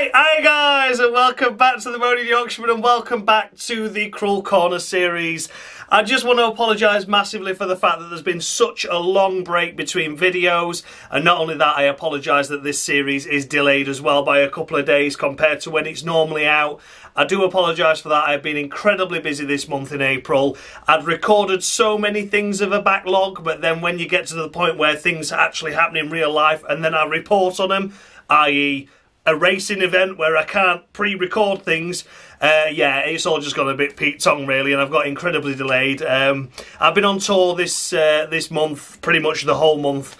Hi guys, and welcome back to the Moaning Yorkshireman, and welcome back to the Cruel Corner series. I just want to apologise massively for the fact that there's been such a long break between videos, and not only that, I apologise that this series is delayed as well by a couple of days compared to when it's normally out. I do apologise for that. I've been incredibly busy this month in April. I'd recorded so many things of a backlog, but then when you get to the point where things actually happen in real life and then I report on them, i.e. a racing event where I can't pre-record things, yeah, it's all just gone a bit Pete Tong really, and I've got incredibly delayed. I've been on tour this month, pretty much the whole month,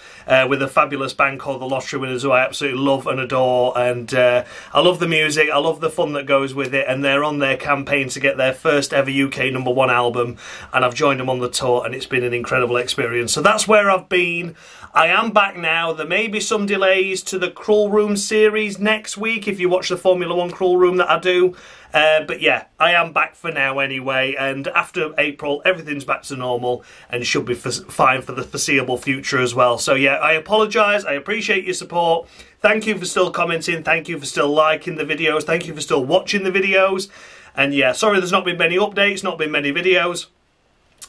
with a fabulous band called the Lottery Winners, who I absolutely love and adore, and I love the music, I love the fun that goes with it, and they're on their campaign to get their first ever UK #1 album, and I've joined them on the tour, and it's been an incredible experience. So that's where I've been. I am back now. There may be some delays to the Cruel Room series next week if you watch the Formula 1 Cruel Room that I do. But yeah, I am back for now anyway, and after April everything's back to normal and should be fine for the foreseeable future as well. So yeah, I apologise, I appreciate your support. Thank you for still commenting, thank you for still liking the videos, thank you for still watching the videos. And yeah, sorry there's not been many updates, not been many videos,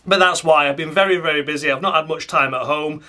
but that's why. I've been very, very busy. I've not had much time at home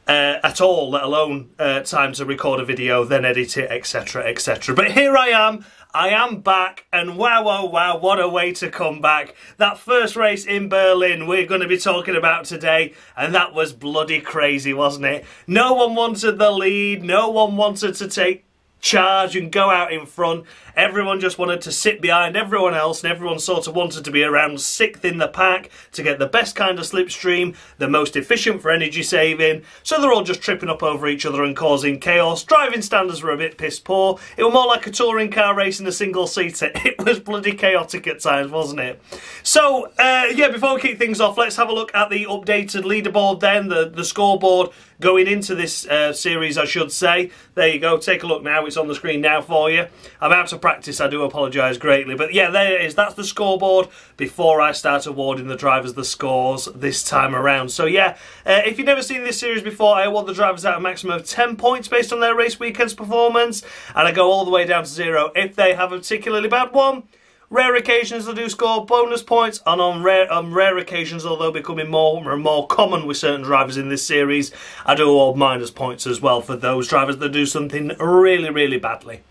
at all, let alone time to record a video, then edit it, etc, etc. But here I am back, and wow, oh wow, what a way to come back. That first race in Berlin we're going to be talking about today, and that was bloody crazy, wasn't it? No one wanted the lead, no one wanted to take charge and go out in front. Everyone just wanted to sit behind everyone else, and everyone sort of wanted to be around 6th in the pack to get the best kind of slipstream, the most efficient for energy saving. So they're all just tripping up over each other and causing chaos. Driving standards were a bit piss poor. It was more like a touring car race in a single seater. It was bloody chaotic at times, wasn't it? So yeah, before we kick things off, let's have a look at the updated leaderboard then, the scoreboard going into this series, I should say. There you go, take a look now, it's on the screen now for you. I'm out of practice, I do apologise greatly, but yeah, there it is. That's the scoreboard before I start awarding the drivers the scores this time around. So yeah, if you've never seen this series before, I award the drivers out a maximum of 10 points based on their race weekend's performance, and I go all the way down to 0 if they have a particularly bad one. Rare occasions I do score bonus points, and on rare occasions, although becoming more and more common with certain drivers in this series, I do award minus points as well for those drivers that do something really, really badly.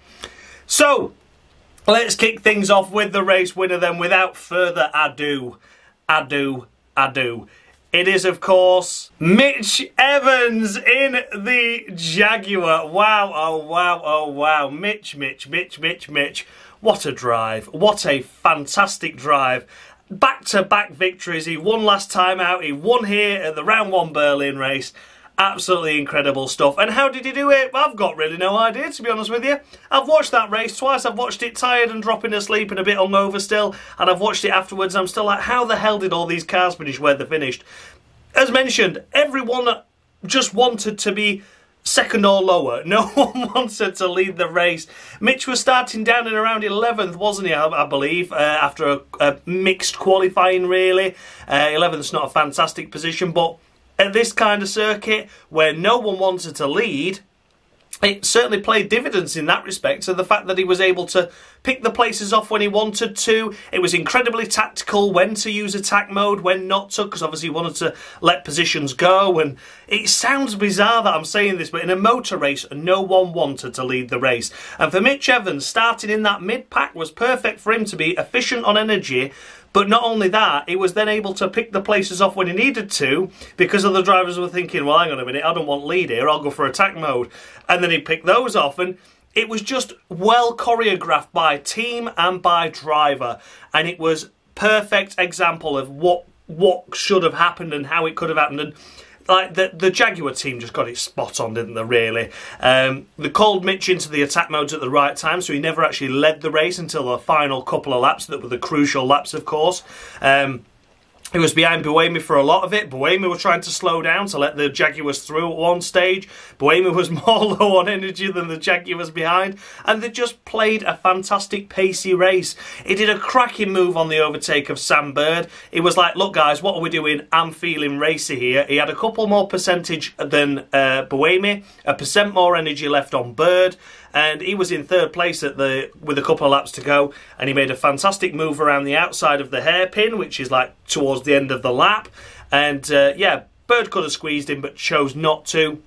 So, let's kick things off with the race winner then, without further ado. It is, of course, Mitch Evans in the Jaguar. Wow, oh wow, oh wow. Mitch. What a drive. What a fantastic drive. Back-to-back victories. He won last time out. He won here at the Round 1 Berlin race. Absolutely incredible stuff. And how did he do it? I've got really no idea, to be honest with you. I've watched that race twice. I've watched it tired and dropping asleep and a bit hungover still. And I've watched it afterwards. I'm still like, how the hell did all these cars finish where they finished? As mentioned, everyone just wanted to be second or lower. No one wanted to lead the race. Mitch was starting down in around 11th, wasn't he, I believe, after a mixed qualifying, really. 11th's not a fantastic position, but at this kind of circuit, where no one wanted to lead, it certainly played dividends in that respect. So the fact that he was able to pick the places off when he wanted to, it was incredibly tactical when to use attack mode, when not to, because obviously he wanted to let positions go. And it sounds bizarre that I'm saying this, but in a motor race, no one wanted to lead the race. And for Mitch Evans, starting in that mid-pack was perfect for him to be efficient on energy. But not only that, he was then able to pick the places off when he needed to, because other drivers were thinking, well, hang on a minute, I don't want lead here, I'll go for attack mode. And then he'd pick those off, and it was just well choreographed by team and by driver. And it was perfect example of what should have happened and how it could have happened. And like the Jaguar team just got it spot on, didn't they, really? They called Mitch into the attack modes at the right time, so he never actually led the race until the final couple of laps, that were the crucial laps, of course. He was behind Buemi for a lot of it. Buemi were trying to slow down to let the Jaguars through at one stage. Buemi was more low on energy than the Jaguars behind. And they just played a fantastic pacey race. He did a cracking move on the overtake of Sam Bird. He was like, look guys, what are we doing? I'm feeling racy here. He had a couple more percentage than Buemi. 1% more energy left on Bird. and he was in third place with a couple of laps to go, and he made a fantastic move around the outside of the hairpin, which is like towards the end of the lap, and yeah, Bird could have squeezed him but chose not to.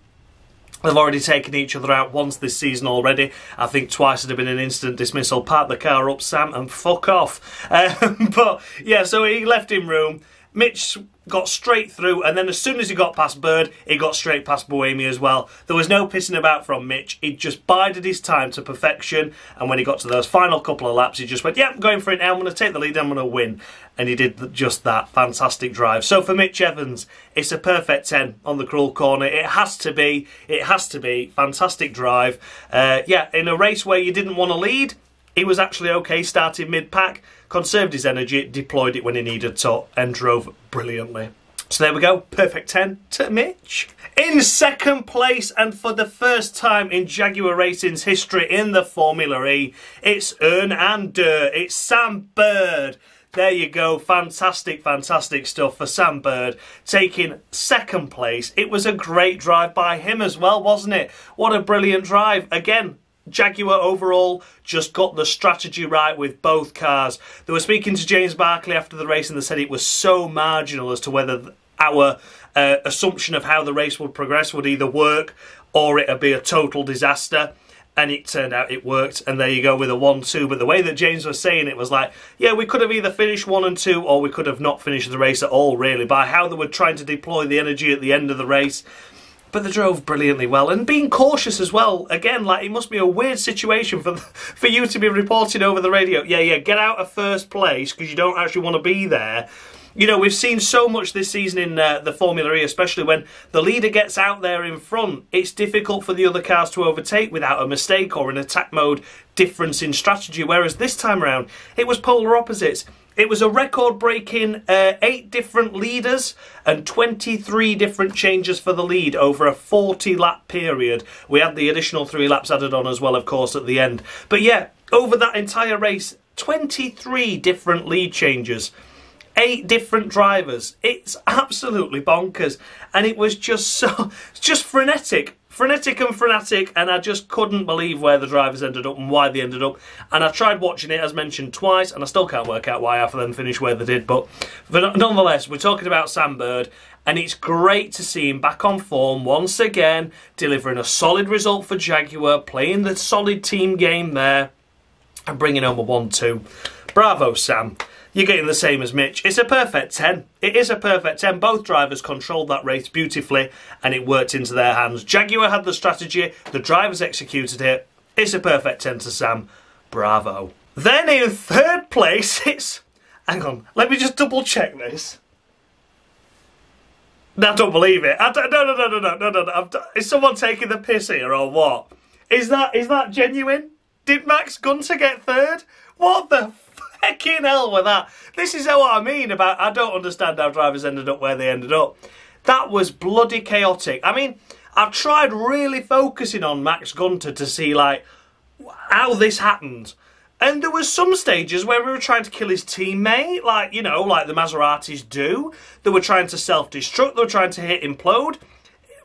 They've already taken each other out once this season already. I think twice would have been an instant dismissal. Park the car up, Sam, and fuck off. But yeah, so he left him room. Mitch got straight through, and then as soon as he got past Bird, he got straight past Buemi as well. There was no pissing about from Mitch. He just bided his time to perfection, and when he got to those final couple of laps, he just went, yeah, I'm going for it now, I'm going to take the lead, I'm going to win. And he did just that. Fantastic drive. So for Mitch Evans, it's a perfect 10 on the cruel corner. It has to be. It has to be. Fantastic drive. Yeah, in a race where you didn't want to lead, he was actually okay starting mid-pack, conserved his energy, deployed it when he needed to, and drove brilliantly. So there we go, perfect 10 to Mitch. In second place, and for the first time in Jaguar Racing's history in the Formula E, it's Earn and Dur, it's Sam Bird. There you go, fantastic, fantastic stuff for Sam Bird, taking second place. It was a great drive by him as well, wasn't it? What a brilliant drive. Again, Jaguar overall just got the strategy right with both cars. They were speaking to James Bartlett after the race, and they said it was so marginal as to whether our assumption of how the race would progress would either work or it'd be a total disaster. And it turned out it worked, and there you go with a 1-2. But the way that James was saying it was like, yeah, we could have either finished 1 and 2, or we could have not finished the race at all, really, by how they were trying to deploy the energy at the end of the race. But they drove brilliantly well, and being cautious as well. Again, like, it must be a weird situation for you to be reporting over the radio. Yeah, get out of first place because you don't actually want to be there. You know, we've seen so much this season in the Formula E, especially when the leader gets out there in front. It's difficult for the other cars to overtake without a mistake or an attack mode difference in strategy, whereas this time around, it was polar opposites. It was a record-breaking 8 different leaders and 23 different changes for the lead over a 40-lap period. We had the additional 3 laps added on as well, of course, at the end. But yeah, over that entire race, 23 different lead changes. 8 different drivers. It's absolutely bonkers. And it was just frenetic. Frenetic and frenetic, and I just couldn't believe where the drivers ended up and why they ended up. And I tried watching it, as mentioned, twice, and I still can't work out why half of them finished where they did. But nonetheless, we're talking about Sam Bird, and it's great to see him back on form once again, delivering a solid result for Jaguar, playing the solid team game there, and bringing home a 1-2. Bravo, Sam. You're getting the same as Mitch. It's a perfect 10. It is a perfect 10. Both drivers controlled that race beautifully, and it worked into their hands. Jaguar had the strategy. The drivers executed it. It's a perfect 10 to Sam. Bravo. Then in third place, it's... Hang on. Let me just double check this. No, I don't believe it. No. Is someone taking the piss here or what? Is that genuine? Did Max Gunter get third? What the fucking hell with that? This is what I mean about I don't understand how drivers ended up where they ended up. That was bloody chaotic. I mean, I've tried really focusing on Max Gunter to see, like, how this happened. And there was some stages where we were trying to kill his teammate, like, you know, like the Maseratis do. They were trying to self-destruct, they were trying to hit implode.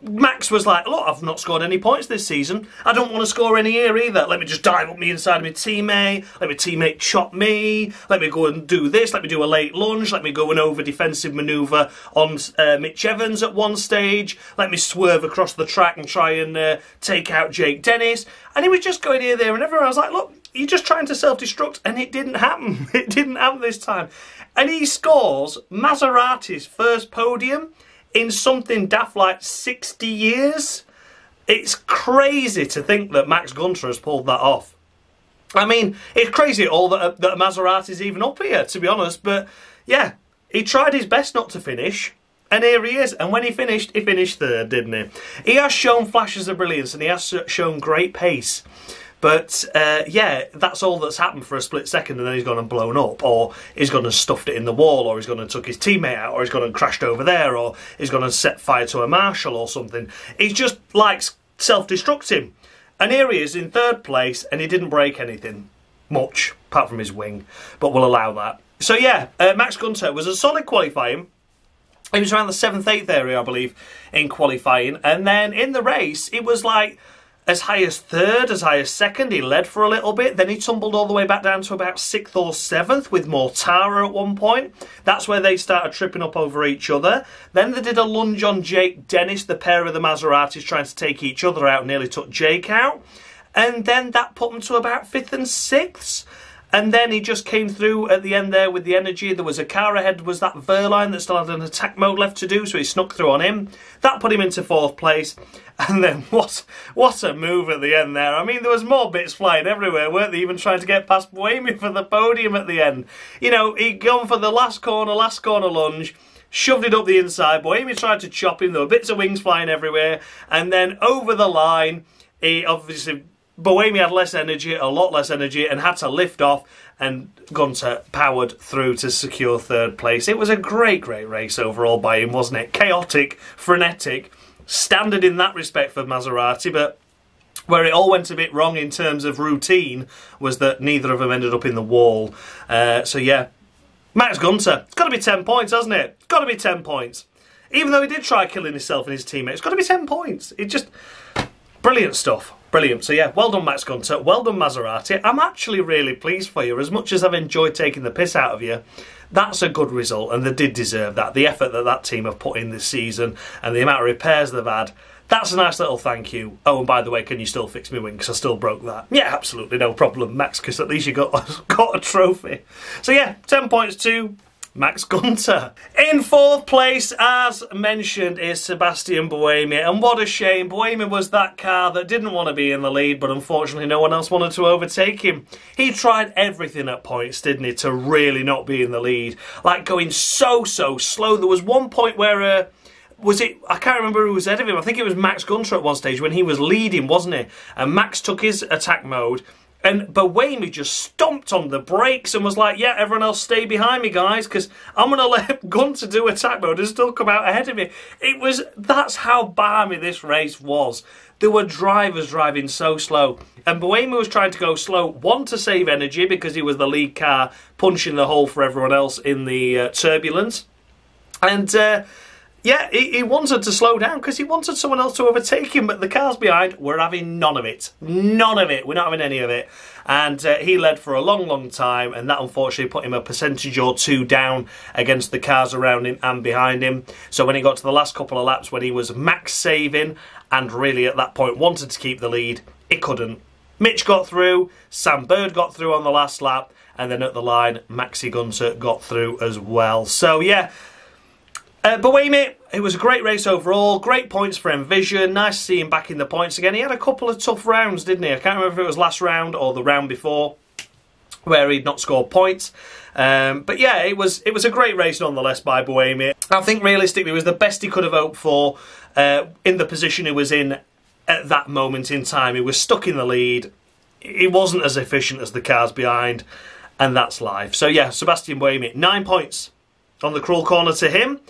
Max was like, look, I've not scored any points this season. I don't want to score any here either. Let me just dive up me inside of my teammate. Let my teammate chop me. Let me go and do this. Let me do a late lunge. Let me go and over defensive manoeuvre on Mitch Evans at one stage. Let me swerve across the track and try and take out Jake Dennis. And he was just going here, there and everywhere. I was like, look, you're just trying to self-destruct. And it didn't happen. It didn't happen this time. And he scores Maserati's first podium in something daft like 60 years. It's crazy to think that Max Gunter has pulled that off. I mean, it's crazy at all that Maserati's even up here, to be honest. But yeah, he tried his best not to finish, and here he is. And when he finished third, didn't he? He has shown flashes of brilliance, and he has shown great pace. But, yeah, that's all that's happened for a split second, and then he's gone and blown up, or he's gone and stuffed it in the wall, or he's gone and took his teammate out, or he's gone and crashed over there, or he's gone and set fire to a marshal or something. He just likes self-destructing. And here he is in third place, and he didn't break anything much, apart from his wing, but we'll allow that. So, yeah, Max Gunter was a solid qualifying. He was around the 7th, 8th area, I believe, in qualifying. And then in the race, it was like... as high as third, as high as second. He led for a little bit. Then he tumbled all the way back down to about 6th or 7th with Mortara at one point. That's where they started tripping up over each other. Then they did a lunge on Jake Dennis, the pair of the Maseratis trying to take each other out, nearly took Jake out. And then that put them to about 5th and 6th. And then he just came through at the end there with the energy. There was a car ahead, was that Verline that still had an attack mode left to do, so he snuck through on him. That put him into 4th place. And then what a move at the end there. I mean, there was more bits flying everywhere, weren't they? Even trying to get past Bohemi for the podium at the end. You know, he'd gone for the last corner lunge, shoved it up the inside. Bohemi tried to chop him. There were bits of wings flying everywhere. And then over the line, he obviously... Bohemi had less energy, a lot less energy, and had to lift off, and Gunter powered through to secure 3rd place. It was a great race overall by him, wasn't it? Chaotic, frenetic, standard in that respect for Maserati, but where it all went a bit wrong in terms of routine was that neither of them ended up in the wall. So yeah, Max Gunter, it's got to be 10 points, hasn't it? It's got to be 10 points. Even though he did try killing himself and his teammates, it's got to be 10 points. It just... brilliant stuff. Brilliant. So yeah, well done Max Gunter, well done Maserati. I'm actually really pleased for you. As much as I've enjoyed taking the piss out of you, that's a good result, and they did deserve that. The effort that team have put in this season and the amount of repairs they've had, that's a nice little thank you. Oh, and by the way, can you still fix me wing, because I still broke that? Yeah, absolutely, no problem, Max, because at least you got a trophy. So yeah, 10 points to Max Gunter. In 4th place, as mentioned, is Sebastian Bohemi, and what a shame. Bohemi was that car that didn't want to be in the lead, but unfortunately no one else wanted to overtake him. He tried everything at points, didn't he, to really not be in the lead. Like going so slow. There was one point where... I can't remember who was ahead of him. I think it was Max Gunter at one stage when he was leading, wasn't he? And Max took his attack mode, and Bohemi just stomped on the brakes and was like, yeah, everyone else stay behind me, guys, because I'm going to let Gunter do attack mode and still come out ahead of me. That's how balmy this race was. There were drivers driving so slow. And Bohemi was trying to go slow, one, to save energy because he was the lead car punching the hole for everyone else in the turbulence. And... yeah, he wanted to slow down because he wanted someone else to overtake him, but the cars behind were having none of it. None of it. We're not having any of it. And he led for a long time, and that unfortunately put him a percentage or 2 down against the cars around him and behind him. So when he got to the last couple of laps, when he was max saving and really at that point wanted to keep the lead, he couldn't. Mitch got through, Sam Bird got through on the last lap, and then at the line, Maxi Gunter got through as well. So yeah... Bohemi, it was a great race overall, great points for Envision, nice to see him back in the points again. He had a couple of tough rounds, didn't he? I can't remember if it was last round or the round before where he'd not scored points. But yeah, it was a great race nonetheless by Bohemi. I think realistically it was the best he could have hoped for in the position he was in at that moment in time. He was stuck in the lead. He wasn't as efficient as the cars behind, and that's life. So yeah, Sebastian Bohemi, 9 points on the cruel corner to him.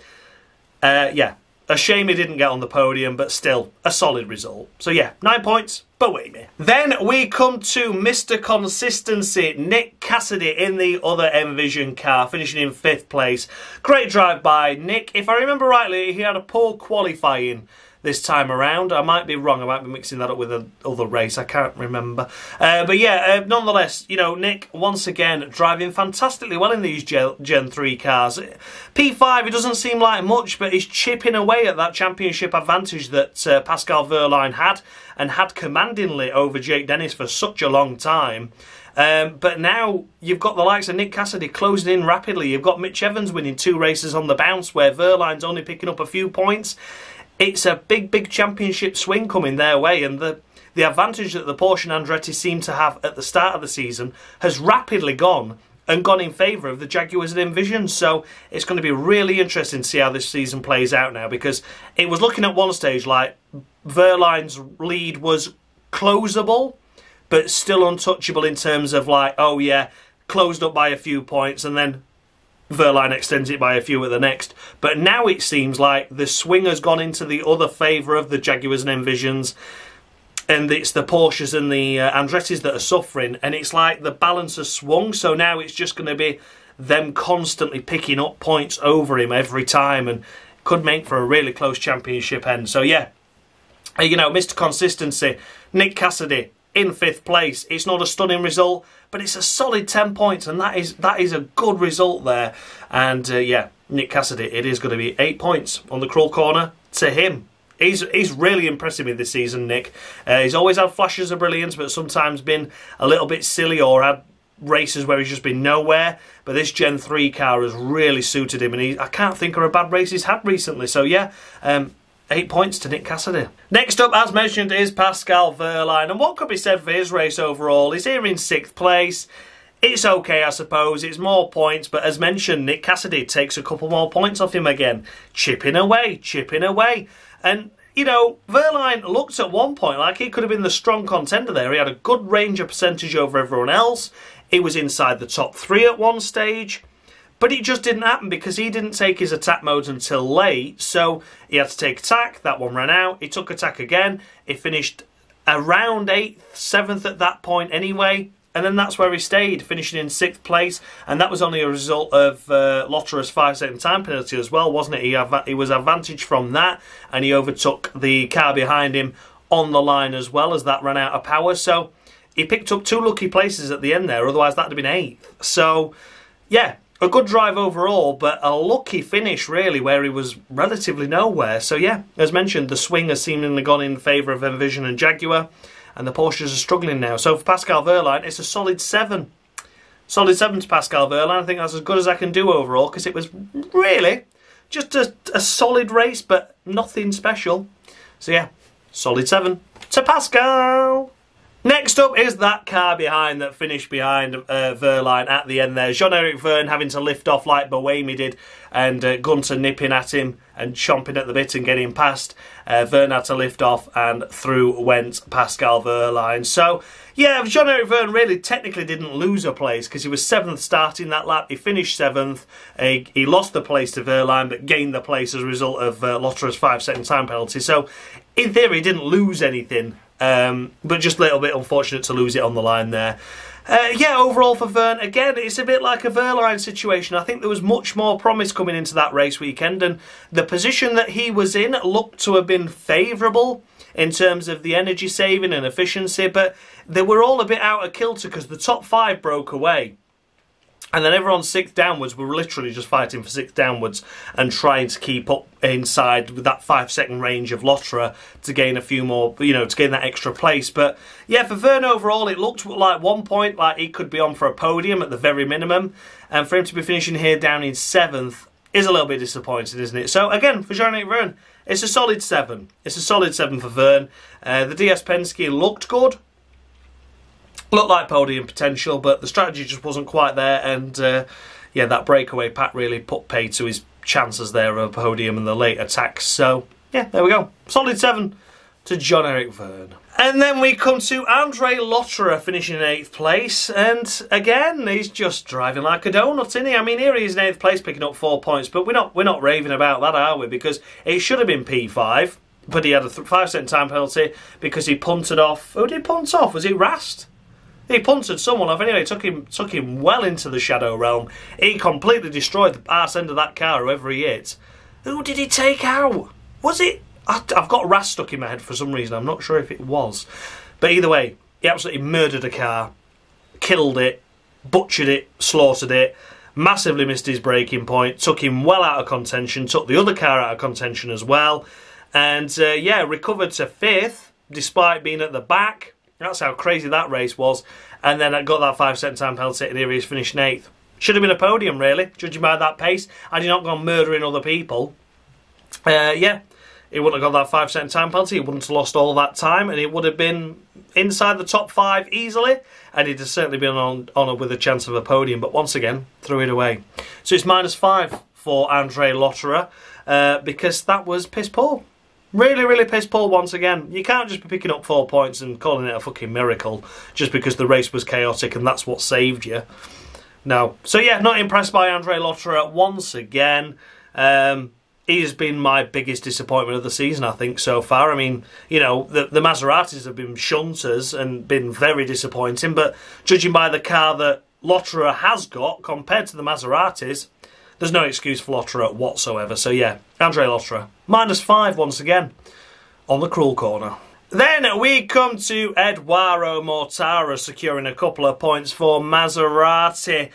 Yeah, a shame he didn't get on the podium, but still a solid result. So yeah, 9 points, Bohemi. Then we come to Mr. Consistency, Nick Cassidy in the other Envision car, finishing in 5th place. Great drive by Nick. If I remember rightly, he had a poor qualifying this time around. I might be wrong. I might be mixing that up with another race. I can't remember. But yeah, nonetheless, you know, Nick, once again, driving fantastically well in these Gen 3 cars. P5, it doesn't seem like much, but he's chipping away at that championship advantage that Pascal Wehrlein had, and had commandingly over Jake Dennis for such a long time. But now you've got the likes of Nick Cassidy closing in rapidly. You've got Mitch Evans winning 2 races on the bounce, where Wehrlein's only picking up a few points. It's a big championship swing coming their way, and the advantage that the Porsche and Andretti seem to have at the start of the season has rapidly gone in favour of the Jaguars and Envision. So it's going to be really interesting to see how this season plays out now, because it was looking at one stage like Wehrlein's lead was closable, but still untouchable in terms of like, oh yeah, closed up by a few points, and then Wehrlein extends it by a few at the next. But now it seems like the swing has gone into the other favour of the Jaguars and Envisions, and it's the Porsches and the Andrettis that are suffering, and it's like the balance has swung. So now it's just going to be them constantly picking up points over him every time, and could make for a really close championship end. So yeah, you know, Mr. Consistency Nick Cassidy in 5th place. It's not a stunning result, but it's a solid 10 points, and that is a good result there. And yeah, Nick Cassidy, it is going to be 8 points on the Cruel Corner to him. He's really impressing me this season, Nick. He's always had flashes of brilliance, but sometimes been a little bit silly or had races where he's just been nowhere. But this Gen 3 car has really suited him, and I can't think of a bad race he's had recently. So yeah, 8 points to Nick Cassidy. Next up, as mentioned, is Pascal Wehrlein. And what could be said for his race overall? He's here in 6th place. It's okay, I suppose. It's more points, but as mentioned, Nick Cassidy takes a couple more points off him again. Chipping away, chipping away. And, you know, Wehrlein looked at one point like he could have been the strong contender there. He had a good range of percentage over everyone else. He was inside the top 3 at one stage. But it just didn't happen because he didn't take his attack mode until late. So he had to take attack. That one ran out. He took attack again. He finished around 8th, 7th at that point anyway. And then that's where he stayed, finishing in 6th place. And that was only a result of Lotterer's 5-second time penalty as well, wasn't it? He was advantaged from that, and he overtook the car behind him on the line as well as that ran out of power. So he picked up 2 lucky places at the end there, otherwise that would have been 8th. So, yeah, a good drive overall, but a lucky finish, really, where he was relatively nowhere. So, yeah, as mentioned, the swing has seemingly gone in favour of Envision and Jaguar. And the Porsches are struggling now. So for Pascal Wehrlein, it's a solid 7. Solid 7 to Pascal Wehrlein. I think that's as good as I can do overall, because it was really just a solid race, but nothing special. So yeah, solid 7 to Pascal. Next up is that car behind that finished behind Wehrlein at the end there. Jean-Eric Vergne having to lift off like Boemi did, and Gunter nipping at him and chomping at the bit and getting past. Vergne had to lift off, and through went Pascal Wehrlein. So, yeah, Jean-Eric Vergne really technically didn't lose a place because he was 7th starting that lap. He finished 7th. He lost the place to Wehrlein but gained the place as a result of Lotterer's 5-second time penalty. So, in theory, he didn't lose anything. But just a little bit unfortunate to lose it on the line there. Yeah, overall for Vergne, again, it's a bit like a Wehrlein situation. I think there was much more promise coming into that race weekend, and the position that he was in looked to have been favourable in terms of the energy saving and efficiency, but they were all a bit out of kilter because the top 5 broke away. And then everyone 6th downwards were literally just fighting for 6th downwards and trying to keep up inside with that 5-second range of Lotterer to gain a few more, you know, to gain that extra place. But yeah, for Vergne overall, it looked like 1 point like he could be on for a podium at the very minimum. And for him to be finishing here down in 7th is a little bit disappointing, isn't it? So again, for Jean-Eric Vergne, it's a solid 7. It's a solid 7 for Vergne. The DS Penske looked good. Looked like podium potential, but the strategy just wasn't quite there, and yeah, that breakaway pack really put pay to his chances there of a podium and the late attacks. So yeah, there we go. Solid 7 to Jean-Eric Vergne. And then we come to Andre Lotterer finishing in 8th place, and again, he's just driving like a donut, isn't he? I mean, here he is in 8th place picking up 4 points, but we're not raving about that, are we? Because it should have been P5, but he had a 5-second time penalty because he punted off. Who did he punt off? Was he Rast? He punted someone off anyway. Took him well into the shadow realm. He completely destroyed the arse end of that car, whoever he hit. Who did he take out? Was it? I've got Rast stuck in my head for some reason. I'm not sure if it was. But either way, he absolutely murdered a car, killed it, butchered it, slaughtered it, massively missed his braking point, took him well out of contention, took the other car out of contention as well. And yeah, recovered to 5th despite being at the back. That's how crazy that race was. And then I got that 5-second time penalty, and here he is finishing 8th. Should have been a podium, really, judging by that pace. Had he not gone murdering other people, yeah, he wouldn't have got that 5-second time penalty. He wouldn't have lost all that time, and he would have been inside the top 5 easily. And he'd have certainly been on with a chance of a podium. But once again, threw it away. So it's -5 for Andre Lotterer because that was piss poor. Really, really piss poor once again. You can't just be picking up 4 points and calling it a fucking miracle just because the race was chaotic and that's what saved you. No. So yeah, not impressed by Andre Lotterer once again. He has been my biggest disappointment of the season, I think, so far. I mean, you know, the Maseratis have been shunters and been very disappointing, but judging by the car that Lotterer has got compared to the Maseratis, there's no excuse for Lotterer whatsoever. So yeah, Andre Lotterer, -5 once again on the Cruel Corner. Then we come to Edoardo Mortara securing a couple of points for Maserati.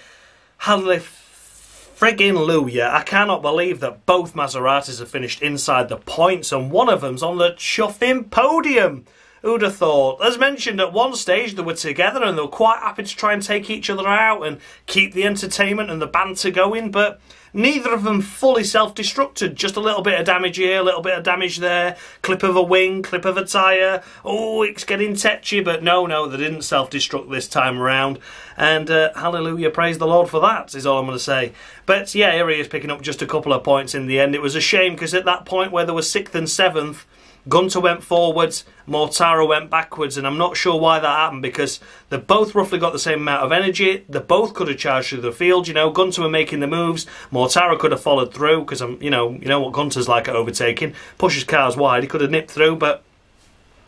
Hallelujah. Friggin' Luya. I cannot believe that both Maseratis have finished inside the points and one of them's on the chuffing podium. Who'd have thought? As mentioned, at one stage they were together and they were quite happy to try and take each other out and keep the entertainment and the banter going, but neither of them fully self-destructed. Just a little bit of damage here, a little bit of damage there, clip of a wing, clip of a tyre. Oh, it's getting tetchy, but no, they didn't self-destruct this time around. And hallelujah, praise the Lord for that, is all I'm going to say. But yeah, here he is picking up just a couple of points in the end. It was a shame because at that point where they were 6th and 7th, Gunter went forwards, Mortara went backwards, and I'm not sure why that happened because they both roughly got the same amount of energy. They both could have charged through the field. You know, Gunter were making the moves. Mortara could have followed through because you know what Gunter's like at overtaking. Pushes cars wide. He could have nipped through, but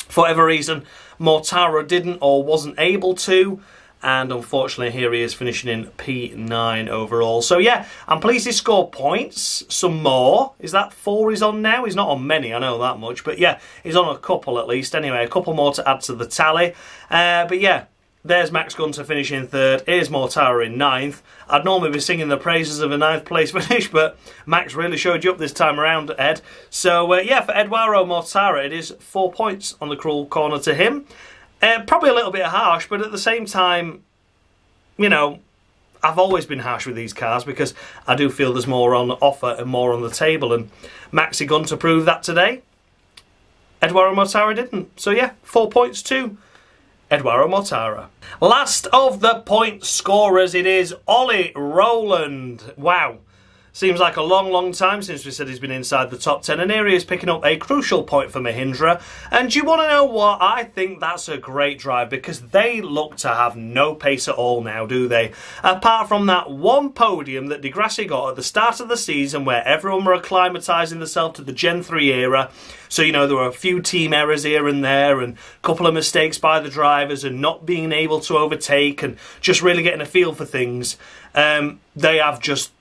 for whatever reason, Mortara didn't or wasn't able to. And unfortunately, here he is finishing in P9 overall. So yeah, I'm pleased he scored points. Some more. Is that 4 he's on now? He's not on many, I know that much. But yeah, he's on a couple at least. Anyway, a couple more to add to the tally. But yeah, there's Max Gunter finishing 3rd. Here's Mortara in 9th. I'd normally be singing the praises of a 9th place finish, but Max really showed you up this time around, Ed. So yeah, for Edoardo Mortara, it is 4 points on the cruel corner to him. Probably a little bit harsh, but at the same time, you know, I've always been harsh with these cars because I do feel there's more on offer and more on the table, and Maxi Gunter proved that today. Edoardo Mortara didn't. So yeah, 4 points to Edoardo Mortara. Last of the point scorers, it is Ollie Rowland. Wow. Seems like a long time since we said he's been inside the top 10, and here he is picking up a crucial point for Mahindra. And do you want to know what? I think that's a great drive because they look to have no pace at all now, do they? Apart from that one podium that Di Grassi got at the start of the season where everyone were acclimatising themselves to the Gen 3 era. So, you know, there were a few team errors here and there and a couple of mistakes by the drivers and not being able to overtake and just really getting a feel for things. They have just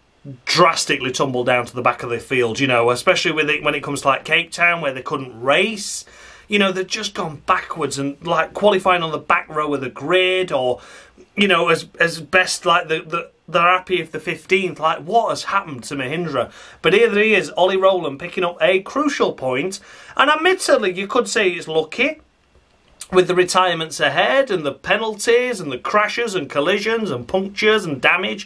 drastically tumbled down to the back of the field, you know, especially with it when it comes to like Cape Town where they couldn't race. You know, they've just gone backwards and like qualifying on the back row of the grid, or, you know, as best like they're happy if the 15th. Like, what has happened to Mahindra? But here he is, Ollie Rowland picking up a crucial point, and admittedly you could say it's lucky with the retirements ahead and the penalties and the crashes and collisions and punctures and damage.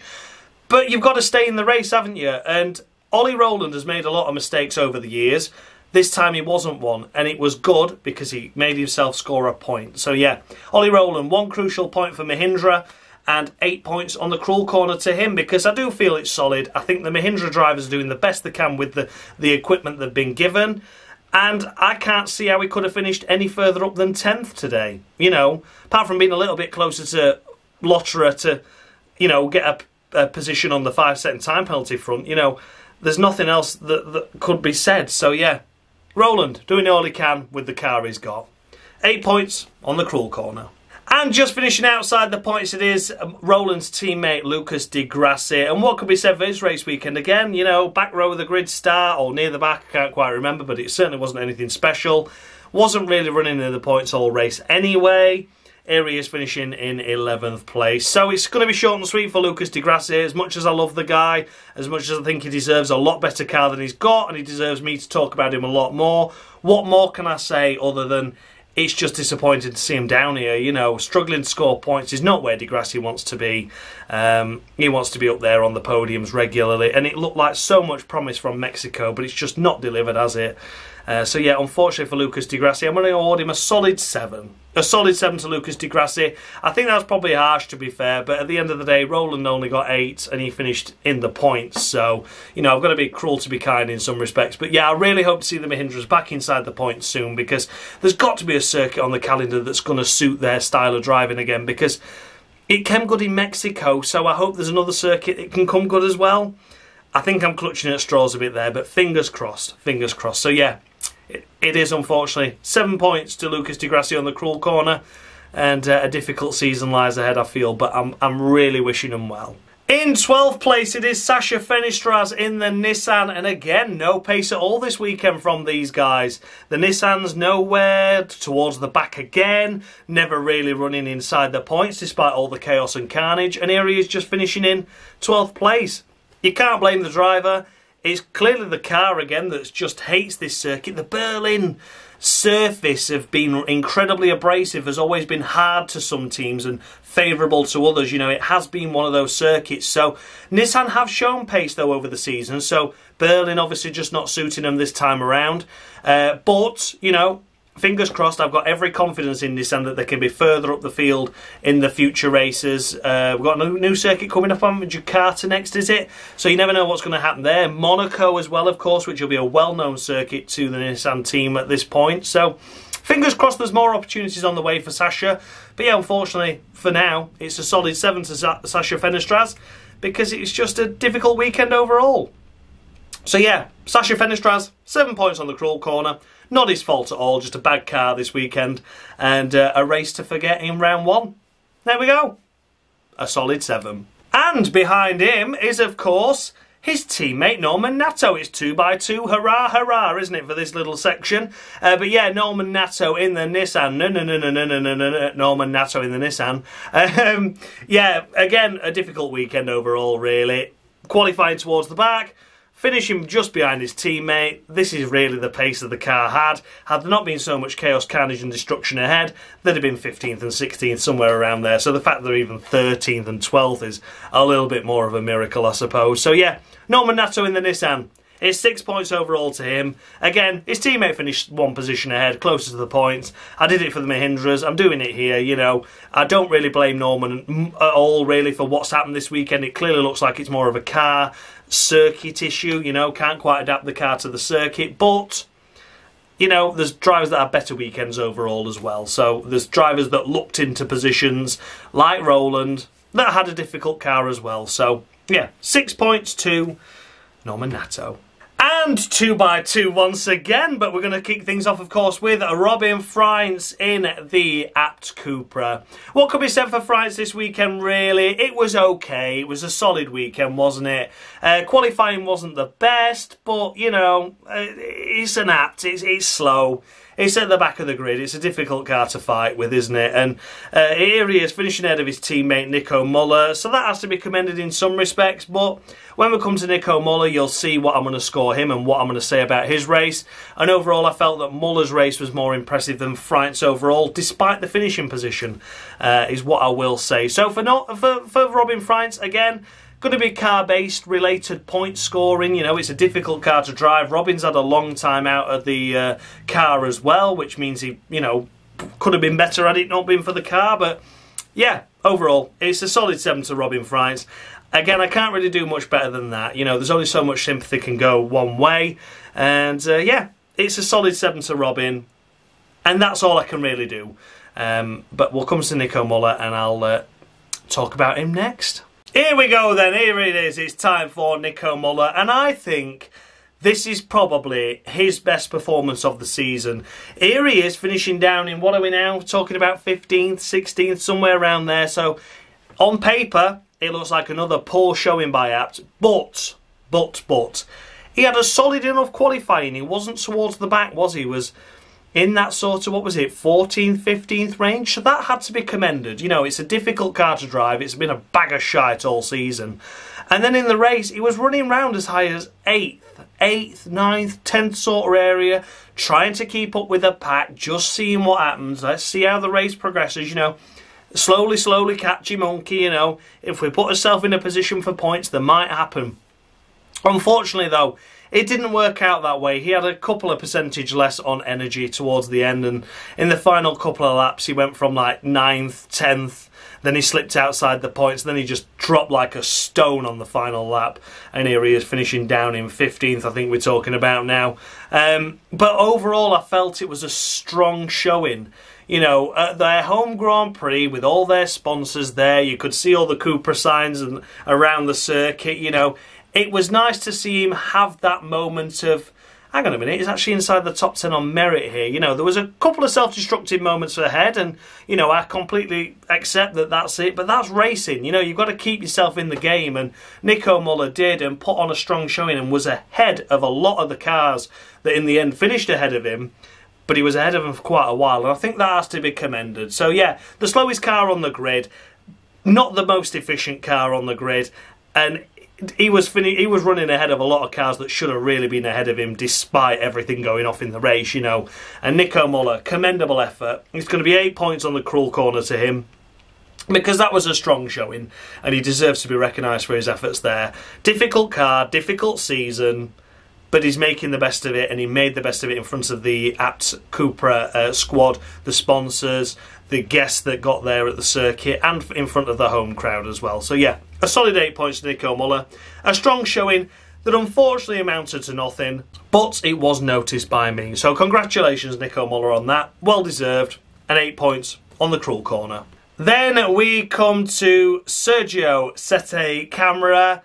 But you've got to stay in the race, haven't you? And Ollie Rowland has made a lot of mistakes over the years. This time he wasn't one, and it was good because he made himself score a point. So yeah, Ollie Rowland, 1 crucial point for Mahindra and 8 points on the cruel corner to him because I do feel it's solid. I think the Mahindra drivers are doing the best they can with the equipment they've been given. And I can't see how he could have finished any further up than 10th today. You know, apart from being a little bit closer to Lotterer to, you know, get a position on the 5-second time penalty front. You know, there's nothing else that could be said. So yeah, Rowland doing all he can with the car he's got. 8 points on the cruel corner. And just finishing outside the points, it is Rowland's teammate Lucas Di Grassi. And what could be said for his race weekend? Again, you know, back row of the grid start or near the back, I can't quite remember, but it certainly wasn't anything special. Wasn't really running in the points all race anyway. Here he is finishing in 11th place. So it's going to be short and sweet for Lucas Di Grassi. As much as I love the guy, as much as I think he deserves a lot better car than he's got, and he deserves me to talk about him a lot more, what more can I say other than it's just disappointing to see him down here? You know, struggling to score points is not where Di Grassi wants to be. He wants to be up there on the podiums regularly, and it looked like so much promise from Mexico, but it's just not delivered, has it? So yeah, unfortunately for Lucas Di Grassi, I'm going to award him a solid 7. A solid 7 to Lucas Di Grassi. I think that's probably harsh, to be fair, but at the end of the day, Rowland only got 8 and he finished in the points. So, you know, I've got to be cruel to be kind in some respects. But yeah, I really hope to see the Mahindras back inside the points soon, because there's got to be a circuit on the calendar that's going to suit their style of driving again, because it came good in Mexico, so I hope there's another circuit that can come good as well. I think I'm clutching at straws a bit there, but fingers crossed, fingers crossed. So yeah, it is unfortunately 7 points to Lucas Di Grassi on the cruel corner, and a difficult season lies ahead, I feel, but I'm really wishing him well. In 12th place, it is Sasha Fenistraz in the Nissan, and again, no pace at all this weekend from these guys. The Nissan's nowhere, towards the back again, never really running inside the points despite all the chaos and carnage, and here he is just finishing in 12th place. You can't blame the driver. It's clearly the car again that just hates this circuit. The Berlin surface have been incredibly abrasive, has always been hard to some teams and favourable to others. You know, it has been one of those circuits. So Nissan have shown pace though over the season, so Berlin obviously just not suiting them this time around. But, you know, fingers crossed, I've got every confidence in Nissan that they can be further up the field in the future races. We've got a new circuit coming up on Jakarta next, is it? So you never know what's going to happen there. Monaco as well, of course, which will be a well-known circuit to the Nissan team at this point. So fingers crossed there's more opportunities on the way for Sasha. But yeah, unfortunately, for now, it's a solid 7 to Sasha Fenistraz because it's just a difficult weekend overall. So yeah, Sasha Fenistraz, 7 points on the cruel corner. Not his fault at all, just a bad car this weekend. And a race to forget in round 1. There we go. A solid 7. And behind him is, of course, his teammate Norman Nato. It's 2x2, hurrah, hurrah, isn't it, for this little section? But yeah, Norman Nato in the Nissan. No, Norman Nato in the Nissan. Yeah, again, a difficult weekend overall, really. Qualifying towards the back. Finishing just behind his teammate. This is really the pace that the car had. Had there not been so much chaos, carnage and destruction ahead, they'd have been 15th and 16th, somewhere around there. So the fact that they're even 13th and 12th is a little bit more of a miracle, I suppose. So yeah, Norman Nato in the Nissan. It's 6 points overall to him. Again, his teammate finished 1 position ahead, closer to the points. I did it for the Mahindras. I'm doing it here, you know. I don't really blame Norman at all, really, for what's happened this weekend. It clearly looks like it's more of a car circuit issue, you know. Can't quite adapt the car to the circuit. But, you know, there's drivers that have better weekends overall as well. So there's drivers that looked into positions, like Roland, that had a difficult car as well. So, yeah, 6 points to Norman Nato. And 2x2 once again, but we're going to kick things off, of course, with Robin Freins in the Abt Cupra. What could be said for Freins this weekend, really? It was okay. It was a solid weekend, wasn't it? Qualifying wasn't the best, but, you know, it's an Abt. It's slow. It's at the back of the grid. It's a difficult car to fight with, isn't it? And here he is finishing ahead of his teammate Nico Muller. So that has to be commended in some respects. But when we come to Nico Muller, you'll see what I'm going to score him and what I'm going to say about his race. And overall, I felt that Muller's race was more impressive than Freins overall, despite the finishing position, is what I will say. So for Robin Freins, again, going to be car-based related point scoring. You know, it's a difficult car to drive. Robin's had a long time out of the car as well, which means he, you know, could have been better had it not been for the car. But yeah, overall, it's a solid 7 to Robin Freins. Again, I can't really do much better than that. You know, there's only so much sympathy can go one way. And yeah, it's a solid 7 to Robin. And that's all I can really do. But we'll come to Nico Muller and I'll talk about him next. Here we go then, here it is, it's time for Nico Muller, and I think this is probably his best performance of the season. Here he is finishing down in, what are we now, talking about 15th, 16th, somewhere around there. So on paper, it looks like another poor showing by Abt, but, he had a solid enough qualifying. He wasn't towards the back, was he? He was in that sort of, what was it, 14th, 15th range? So that had to be commended. You know, it's a difficult car to drive. It's been a bag of shite all season. And then in the race, he was running round as high as 8th, 9th, 10th sort of area, trying to keep up with the pack, just seeing what happens. Let's see how the race progresses, you know. Slowly, catchy monkey, you know. If we put ourselves in a position for points, that might happen. Unfortunately, though, it didn't work out that way. He had a couple of percentage less on energy towards the end, and in the final couple of laps he went from like 9th, 10th, then he slipped outside the points, then he just dropped like a stone on the final lap, and here he is finishing down in 15th, I think we're talking about now. But overall I felt it was a strong showing. You know, at their home Grand Prix with all their sponsors there, you could see all the Cupra signs and around the circuit, you know. It was nice to see him have that moment of, hang on a minute, he's actually inside the top 10 on merit here. You know, there was a couple of self-destructive moments ahead, and, you know, I completely accept that that's it, but that's racing. You know, you've got to keep yourself in the game, and Nico Muller did, and put on a strong showing and was ahead of a lot of the cars that in the end finished ahead of him, but he was ahead of him for quite a while, and I think that has to be commended. So yeah, the slowest car on the grid, not the most efficient car on the grid, and he was running ahead of a lot of cars that should have really been ahead of him despite everything going off in the race, you know. And Nico Muller, commendable effort. It's going to be 8 points on the cruel corner to him, because that was a strong showing and he deserves to be recognised for his efforts there. Difficult car, difficult season, but he's making the best of it, and he made the best of it in front of the apt Cupra squad, the sponsors, the guests that got there at the circuit, and in front of the home crowd as well. So yeah, a solid 8 points to Nico Muller. A strong showing that unfortunately amounted to nothing, but it was noticed by me. So congratulations, Nico Muller, on that. Well deserved, and 8 points on the cruel corner. Then we come to Sergio Sette Camera.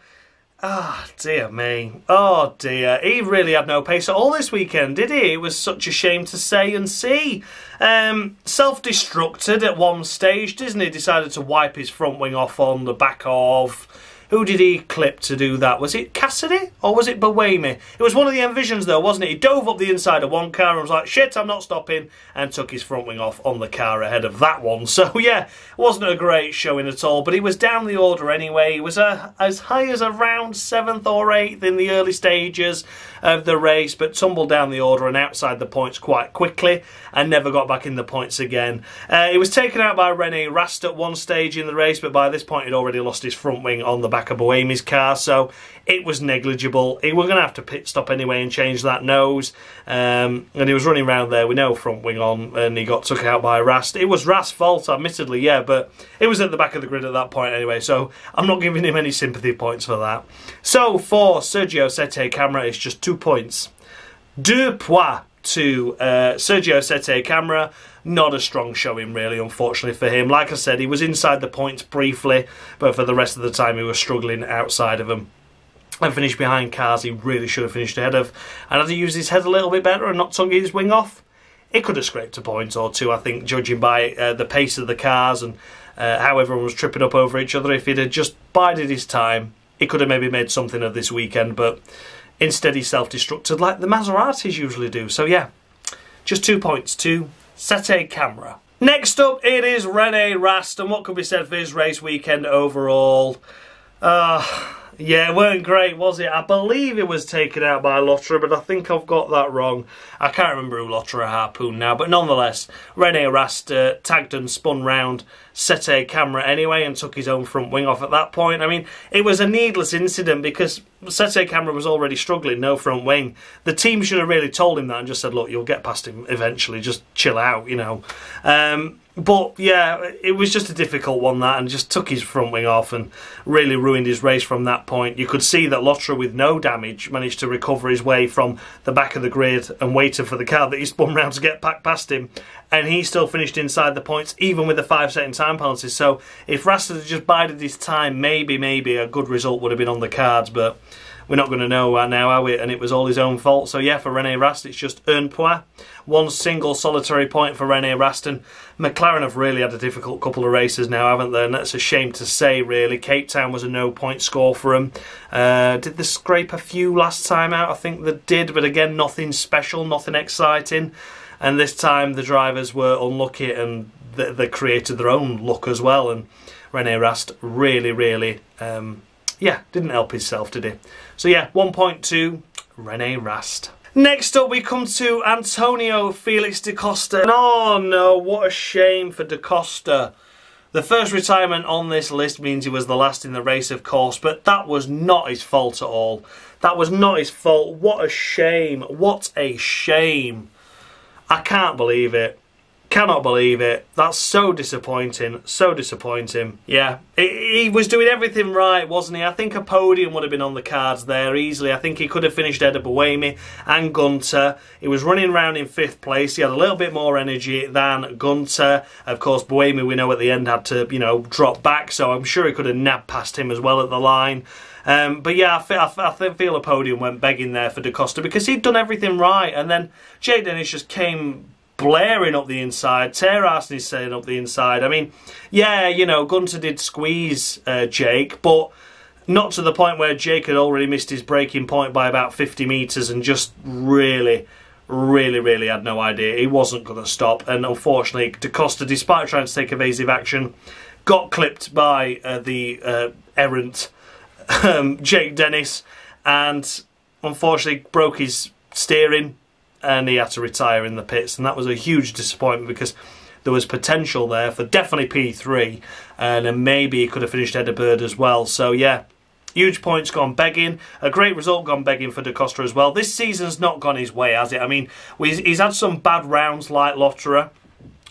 Ah, dear me. Oh dear. He really had no pace at all this weekend, did he? It was such a shame to say and see. Self-destructed at one stage, Disney decided to wipe his front wing off on the back of... Who did he clip to do that? Was it Cassidy or was it Bawemi? It was one of the Envisions though, wasn't it? He dove up the inside of one car and was like, shit, I'm not stopping, and took his front wing off on the car ahead of that one. So yeah, it wasn't a great showing at all, but he was down the order anyway. He was as high as around 7th or 8th in the early stages of the race, but tumbled down the order and outside the points quite quickly and never got back in the points again. He was taken out by René Rast at one stage in the race, but by this point he'd already lost his front wing on the back of Boemi's car, so it was negligible. He was going to have to pit stop anyway and change that nose, and he was running around there with no front wing on, and he got took out by Rast. It was Rast's fault, admittedly, yeah, but it was at the back of the grid at that point anyway, so I'm not giving him any sympathy points for that. So for Sergio Sette Camera, it's just 2 points. 2 points to Sergio Sette Camera. Not a strong showing really, unfortunately for him. Like I said, he was inside the points briefly, but for the rest of the time he was struggling outside of them and finished behind cars he really should have finished ahead of. And had he used his head a little bit better and not tugging his wing off, it could have scraped a point or two, I think, judging by the pace of the cars and how everyone was tripping up over each other. If he'd have just bided his time, he could have maybe made something of this weekend, but instead he self-destructed like the Maseratis usually do. So yeah, just 2 points to Sette Camera. Next up, it is René Rast, and what could be said for his race weekend overall? Yeah, it weren't great, was it? I believe it was taken out by Lotterer, but I think I've got that wrong. I can't remember who Lotterer harpooned now, but nonetheless, René Rast tagged and spun round Sette Camera anyway and took his own front wing off at that point. I mean, it was a needless incident because Sette Camera was already struggling, no front wing. The team should have really told him that and just said, look, you'll get past him eventually, just chill out, you know. But yeah, it was just a difficult one, that, and just took his front wing off and really ruined his race from that point. You could see that Lotterer, with no damage, managed to recover his way from the back of the grid and waited for the car that he spun round to get back past him, and he still finished inside the points even with the 5-second time penalty. So if Rast had just bided his time, maybe a good result would have been on the cards, but we're not going to know now, are we? And it was all his own fault. So yeah, for René Rast, it's just un point. One single solitary point for René Rast. And McLaren have really had a difficult couple of races now, haven't they? And that's a shame to say, really. Cape Town was a no-point score for them. Did they scrape a few last time out? I think they did, but again, nothing special, nothing exciting. And this time the drivers were unlucky and they created their own luck as well. And René Rast really, yeah, didn't help himself, did he? So yeah, 1.2, René Rast. Next up we come to Antonio Felix da Costa. Oh no, what a shame for da Costa. The first retirement on this list means he was the last in the race, of course, but that was not his fault at all. That was not his fault. What a shame. What a shame. I can't believe it. Cannot believe it. That's so disappointing. So disappointing. Yeah, he was doing everything right, wasn't he? I think a podium would have been on the cards there easily. I think he could have finished ahead of Buemi and Gunter. He was running around in 5th place. He had a little bit more energy than Gunter. Of course, Buemi, we know at the end, had to, you know, drop back, so I'm sure he could have nabbed past him as well at the line. But yeah, I feel a podium went begging there for Da Costa because he'd done everything right, and then Jake Dennis just came blaring up the inside. Terrassen is saying up the inside. I mean, yeah, you know, Gunter did squeeze Jake, but not to the point where Jake had already missed his braking point by about 50 metres and just really had no idea. He wasn't going to stop, and unfortunately, Da Costa, despite trying to take evasive action, got clipped by the errant Jake Dennis, and unfortunately broke his steering, and he had to retire in the pits, and that was a huge disappointment because there was potential there for definitely P3, and then maybe he could have finished ahead of Bird as well. So yeah, huge points gone begging, a great result gone begging for Da Costa as well. This season's not gone his way, has it? I mean, he's had some bad rounds like Lotterer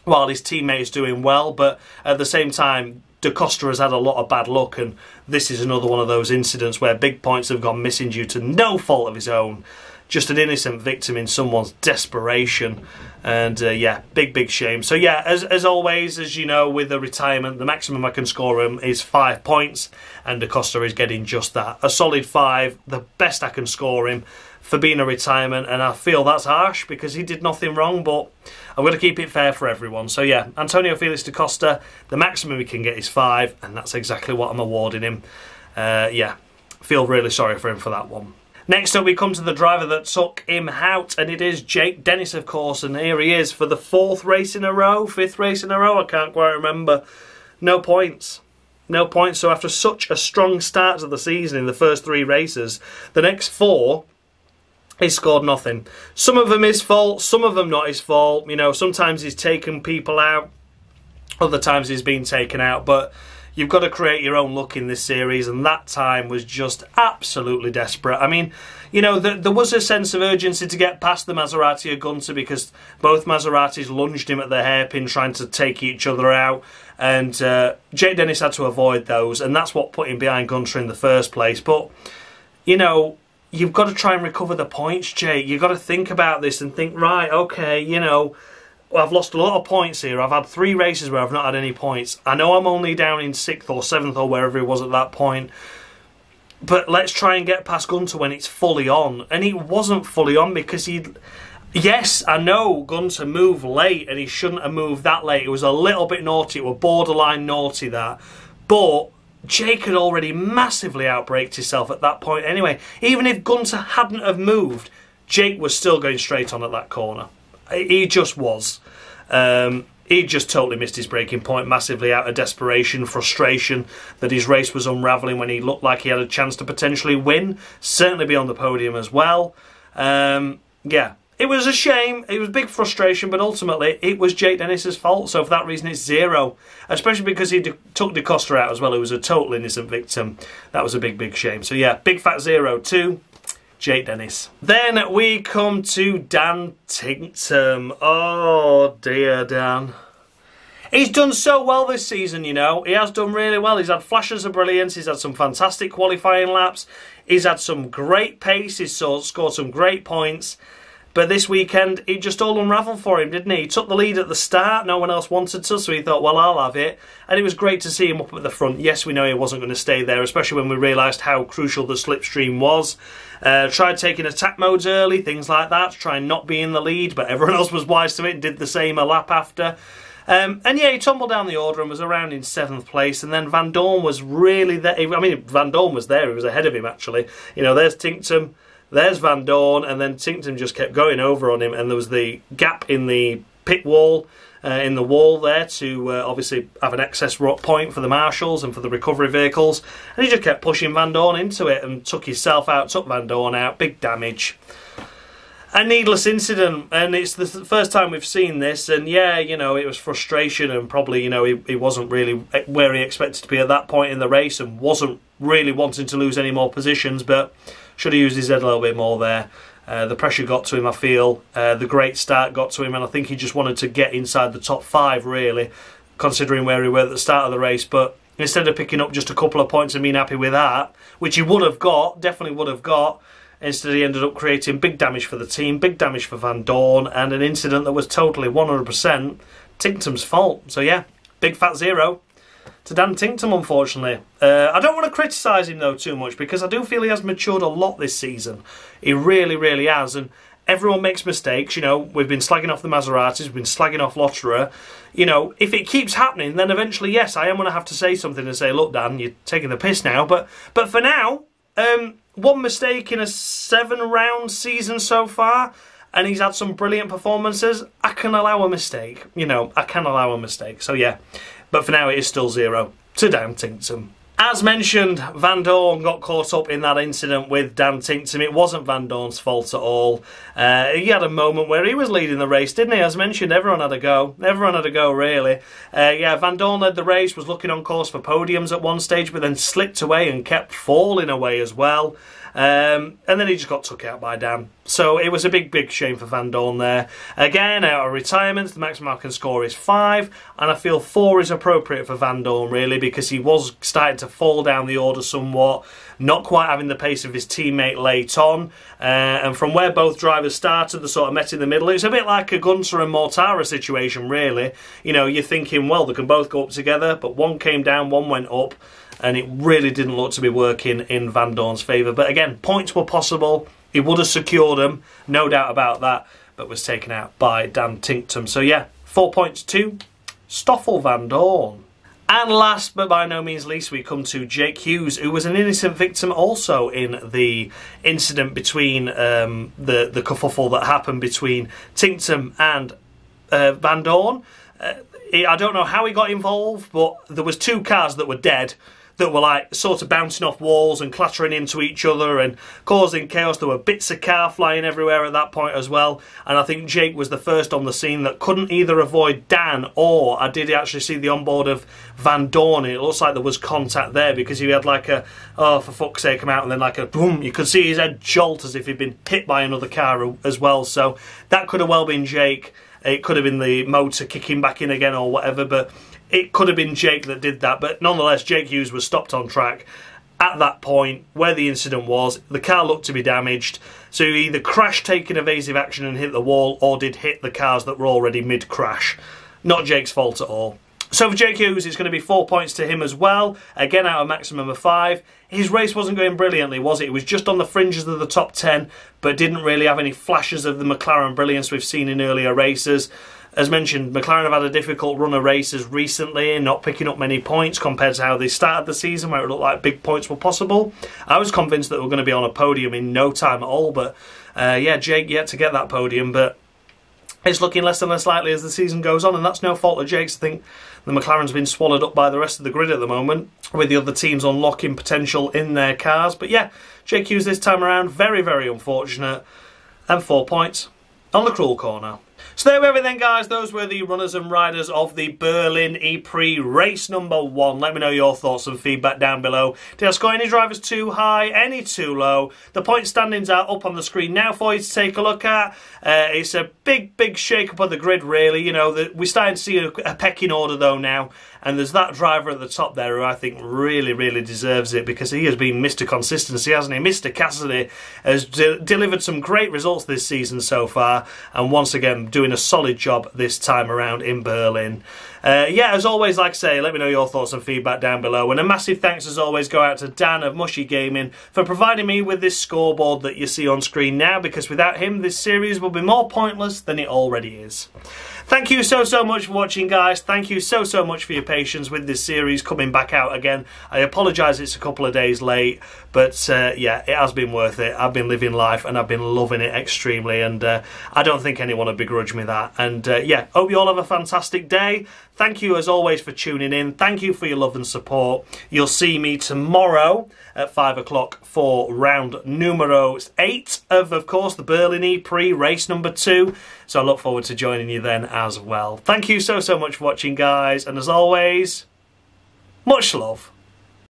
while his teammate's doing well, but at the same time, Da Costa has had a lot of bad luck, and this is another one of those incidents where big points have gone missing due to no fault of his own. Just an innocent victim in someone's desperation, and yeah, big shame. So yeah, as always, as you know, with the retirement, the maximum I can score him is 5 points, and Da Costa is getting just that, a solid 5, the best I can score him for being a retirement, and I feel that's harsh because he did nothing wrong, but I'm going to keep it fair for everyone. So yeah, Antonio Felix Da Costa, the maximum he can get is 5, and that's exactly what I'm awarding him. Yeah, feel really sorry for him for that one. Next up, we come to the driver that took him out, and it is Jake Dennis, of course, and here he is for the 4th race in a row, 5th race in a row, I can't quite remember. No points. No points, so after such a strong start to the season in the first 3 races, the next 4, he scored nothing. Some of them his fault, some of them not his fault. You know, sometimes he's taken people out, other times he's been taken out, but you've got to create your own luck in this series, and that time was just absolutely desperate. I mean, you know, there was a sense of urgency to get past the Maserati or Gunter because both Maseratis lunged him at the hairpin trying to take each other out, and Jake Dennis had to avoid those, and that's what put him behind Gunter in the first place. But, you know, you've got to try and recover the points, Jake. You've got to think about this and think, right, okay, you know, I've lost a lot of points here. I've had 3 races where I've not had any points. I know I'm only down in 6th or 7th or wherever it was at that point. But let's try and get past Gunter when it's fully on. And he wasn't fully on because he... Yes, I know Gunter moved late and he shouldn't have moved that late. It was a little bit naughty. It was borderline naughty, that. But Jake had already massively outbraked himself at that point anyway. Even if Gunter hadn't have moved, Jake was still going straight on at that corner. He just was. He just totally missed his breaking point massively out of desperation, frustration that his race was unravelling when he looked like he had a chance to potentially win, certainly be on the podium as well. Yeah, it was a shame. It was big frustration, but ultimately it was Jake Dennis's fault. So for that reason, it's 0, especially because he took Da Costa out as well, who was a total innocent victim. That was a big shame. So yeah, big fat 0 to Jake Dennis. Then we come to Dan Tinctum. Oh dear, Dan. He's done so well this season, you know. He has done really well. He's had flashes of brilliance. He's had some fantastic qualifying laps. He's had some great pace. He's scored some great points. But this weekend, it just all unravelled for him, didn't he? He took the lead at the start. No one else wanted to, so he thought, well, I'll have it. And it was great to see him up at the front. Yes, we know he wasn't going to stay there, especially when we realised how crucial the slipstream was. Tried taking attack modes early, things like that, to try and not be in the lead, but everyone else was wise to it and did the same a lap after. And yeah, he tumbled down the order and was around in 7th place, and then Van Dorn was really there. I mean, Van Dorn was there, he was ahead of him actually. You know, there's Tinctum, there's Van Dorn, and then Tinctum just kept going over on him, and there was the gap in the pit wall, in the wall there to obviously have an excess point for the marshals and for the recovery vehicles, and he just kept pushing Van Dorn into it and took himself out, took Van Dorn out, big damage. A needless incident, and it's the first time we've seen this, and yeah, you know, it was frustration, and probably, you know, he wasn't really where he expected to be at that point in the race, and wasn't really wanting to lose any more positions, but should have used his head a little bit more there. The pressure got to him, I feel. The great start got to him, and I think he just wanted to get inside the top 5, really, considering where he were at the start of the race. But instead of picking up just a couple of points and being happy with that, which he would have got, definitely would have got, instead he ended up creating big damage for the team, big damage for Van Dorn, and an incident that was totally 100% Tinktum's fault. So yeah, big fat 0 to Dan Tinktum, unfortunately. I don't want to criticise him, though, too much, because I do feel he has matured a lot this season. He really, really has, and everyone makes mistakes. You know, we've been slagging off the Maseratis, we've been slagging off Lotterer. You know, if it keeps happening, then eventually, yes, I am going to have to say something and say, look, Dan, you're taking the piss now. But for now, one mistake in a 7-round season so far, and he's had some brilliant performances. I can allow a mistake. You know, I can allow a mistake. So yeah, but for now it is still 0 to Dan Tinktum. As mentioned, Van Dorn got caught up in that incident with Dan Tinktum. It wasn't Van Dorn's fault at all. He had a moment where he was leading the race, didn't he? As mentioned, everyone had a go. Everyone had a go, really. Yeah, Van Dorn led the race, was looking on course for podiums at one stage, but then slipped away and kept falling away as well. And then he just got took out by Dan. So it was a big, big shame for Van Dorn there. Again, out of retirement, the maximum I can score is 5, and I feel 4 is appropriate for Van Dorn, really, because he was starting to fall down the order somewhat, not quite having the pace of his teammate late on, and from where both drivers started, they sort of met in the middle. It's a bit like a Gunter and Mortara situation, really. You know, you're thinking, well, they can both go up together, but one came down, one went up, and it really didn't look to be working in Van Dorn's favour. But again, points were possible. He would have secured them, no doubt about that, but was taken out by Dan Tinktum. So yeah, 4 points to Stoffel Van Dorn. And last but by no means least, we come to Jake Hughes, who was an innocent victim also in the incident between the kerfuffle that happened between Tinktum and Van Dorn. I don't know how he got involved, but there was 2 cars that were dead, that were like sort of bouncing off walls and clattering into each other and causing chaos. There were bits of car flying everywhere at that point as well, and I think Jake was the first on the scene that couldn't either avoid Dan, or I did actually see the onboard of Van Dorn, and it looks like there was contact there, because he had like a, oh for fuck's sake, come out, and then like a boom, you could see his head jolt as if he'd been hit by another car as well. So that could have well been Jake. It could have been the motor kicking back in again or whatever, but it could have been Jake that did that. But nonetheless, Jake Hughes was stopped on track at that point where the incident was. The car looked to be damaged, so he either crashed taking evasive action and hit the wall, or did hit the cars that were already mid-crash. Not Jake's fault at all. So for Jake Hughes, it's going to be 4 points to him as well. Again, out of a maximum of 5. His race wasn't going brilliantly, was it? It was just on the fringes of the top 10, but didn't really have any flashes of the McLaren brilliance we've seen in earlier races. As mentioned, McLaren have had a difficult run of races recently, not picking up many points compared to how they started the season, where it looked like big points were possible. I was convinced that we were going to be on a podium in no time at all, but yeah, Jake yet to get that podium, but it's looking less and less likely as the season goes on, and that's no fault of Jake's. I think the McLaren's been swallowed up by the rest of the grid at the moment, with the other teams unlocking potential in their cars. But yeah, Jake Hughes this time around, very, very unfortunate, and 4 points on the cruel corner. So there we have it then, guys. Those were the runners and riders of the Berlin E-Prix race number 1. Let me know your thoughts and feedback down below. Did I score any drivers too high, any too low? The point standings are up on the screen now for you to take a look at. It's a big, big shake-up of the grid, really. You know, we're starting to see a pecking order, though, now. And there's that driver at the top there who I think really, really deserves it, because he has been Mr. Consistency, hasn't he? Mr. Cassidy has delivered some great results this season so far, and once again doing a solid job this time around in Berlin. Yeah, as always, like I say, let me know your thoughts and feedback down below. And a massive thanks, as always, go out to Dan of Mushy Gaming for providing me with this scoreboard that you see on screen now, because without him, this series will be more pointless than it already is. Thank you so much for watching, guys. Thank you so much for your patience with this series coming back out again. I apologise it's a couple of days late, but yeah, it has been worth it. I've been living life and I've been loving it extremely, and I don't think anyone would begrudge me that. And yeah, hope you all have a fantastic day. Thank you as always for tuning in. Thank you for your love and support. You'll see me tomorrow at 5 o'clock for round numero 8 of course, the Berlin E-Prix race number 2. So I look forward to joining you then as well. Thank you so much for watching, guys. And as always, much love.